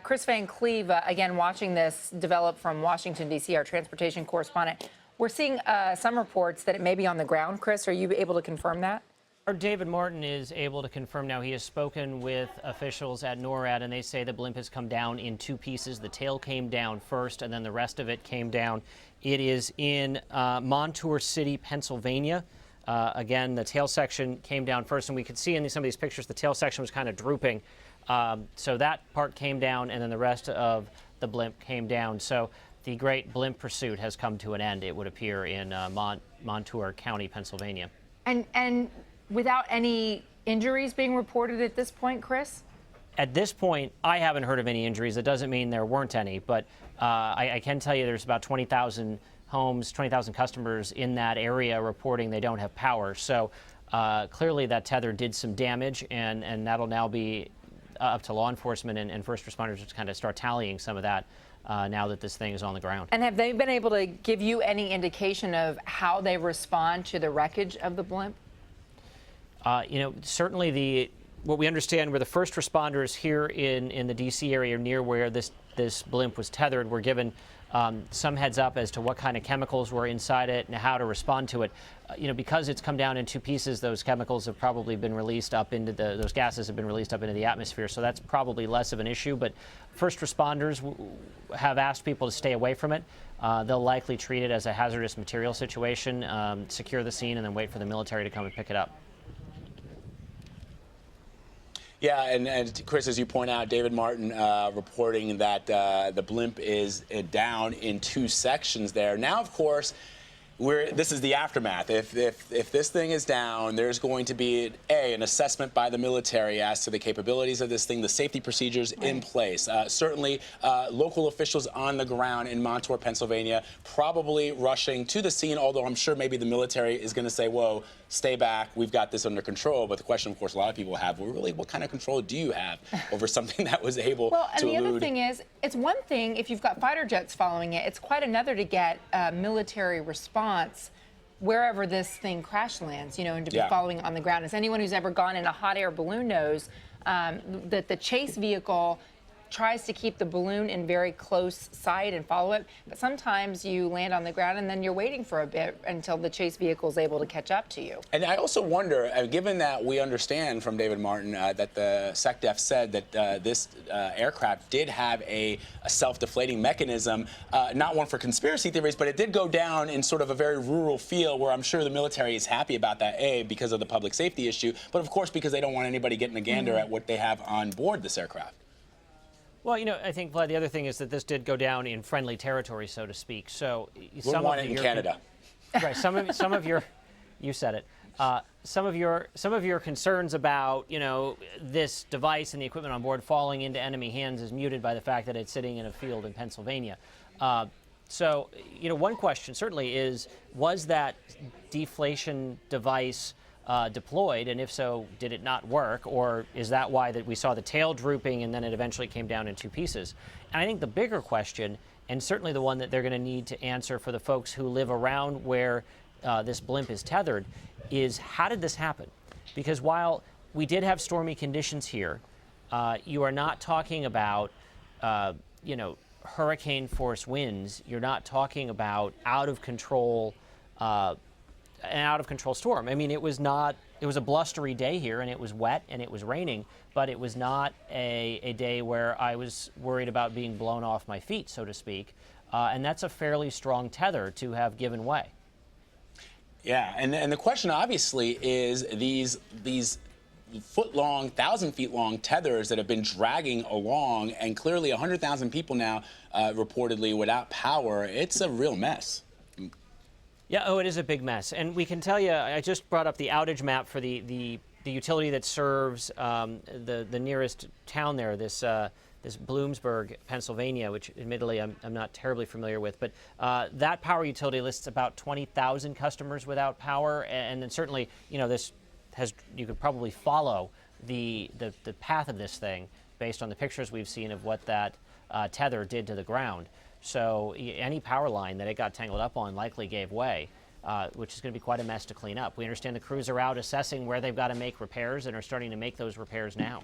Kris Van Cleave, again, watching this develop from Washington, D.C., our transportation correspondent. We're seeing some reports that it may be on the ground. Kris, are you able to confirm that? Our David Martin is able to confirm now. He has spoken with officials at NORAD, and they say the blimp has come down in two pieces. The tail came down first, and then the rest of it came down. It is in Montour City, Pennsylvania. Again, the tail section came down first, and we could see in some of these pictures the tail section was kind of drooping. So that part came down, and then the rest of the blimp came down. So the great blimp pursuit has come to an end, it would appear, in Montour County, Pennsylvania. And without any injuries being reported at this point, Kris? At this point, I haven't heard of any injuries. That doesn't mean there weren't any, but I can tell you there's about 20,000 homes, 20,000 customers in that area reporting they don't have power. So clearly that tether did some damage, and that'll now be up to law enforcement and first responders to kind of start tallying some of that now that this thing is on the ground. And have they been able to give you any indication of how they respond to the wreckage of the blimp? Certainly what we understand were the first responders here in the D.C. area near where this blimp was tethered were given some heads up as to what kind of chemicals were inside it and how to respond to it. Because it's come down in two pieces, those chemicals have probably been released up into those gases have been released up into the atmosphere. So that's probably less of an issue. But first responders have asked people to stay away from it. They'll likely treat it as a hazardous material situation, secure the scene, and then wait for the military to come and pick it up. Yeah, and Kris, as you point out, David Martin reporting that the blimp is down in two sections there. Now, of course, this is the aftermath. If this thing is down, there's going to be an assessment by the military as to the capabilities of this thing, the safety procedures in place. Certainly, local officials on the ground in Montour, Pennsylvania, probably rushing to the scene. Although I'm sure maybe the military is going to say, "Whoa, stay back. We've got this under control." But the question, of course, a lot of people have: well, really, what kind of control do you have over something that was able to elude? Well, and the other thing is, it's one thing if you've got fighter jets following it. It's quite another to get military response wherever this thing crash lands, and to be following on the ground. As anyone who's ever gone in a hot air balloon knows, that the chase vehicle tries to keep the balloon in very close sight and follow it, but sometimes you land on the ground and then you're waiting for a bit until the chase vehicle is able to catch up to you. And I also wonder, given that we understand from David Martin that the SecDef said that this aircraft did have a self-deflating mechanism, not one for conspiracy theories, but it did go down in sort of a very rural feel where I'm sure the military is happy about that, because of the public safety issue, but of course because they don't want anybody getting a gander at what they have on board this aircraft. Well, I think, Vlad, the other thing is that this did go down in friendly territory, so to speak. So some of in Canada, right? Some of your, you said it. Some of your concerns about this device and the equipment on board falling into enemy hands is muted by the fact that it's sitting in a field in Pennsylvania. So one question certainly is: was that deflation device deployed, and if so, did it not work, or is that why that we saw the tail drooping and then it eventually came down in two pieces? And I think the bigger question, and certainly the one that they're going to need to answer for the folks who live around where this blimp is tethered, is how did this happen? Because while we did have stormy conditions here, you are not talking about hurricane force winds. You're not talking about out of control an out-of-control storm. I mean, it was a blustery day here, and it was wet, and it was raining, but it was not a day where I was worried about being blown off my feet, so to speak, and that's a fairly strong tether to have given way. Yeah, and the question obviously is these foot-long, 1,000-feet-long tethers that have been dragging along, and clearly 100,000 people now reportedly without power. It's a real mess. Yeah, it is a big mess. And we can tell you, I just brought up the outage map for the utility that serves the nearest town there, this Bloomsburg, Pennsylvania, which admittedly I'm not terribly familiar with. But that power utility lists about 20,000 customers without power. And then certainly, you could probably follow the path of this thing based on the pictures we've seen of what that tether did to the ground. So any power line that it got tangled up on likely gave way, which is going to be quite a mess to clean up. We understand the crews are out assessing where they've got to make repairs and are starting to make those repairs now.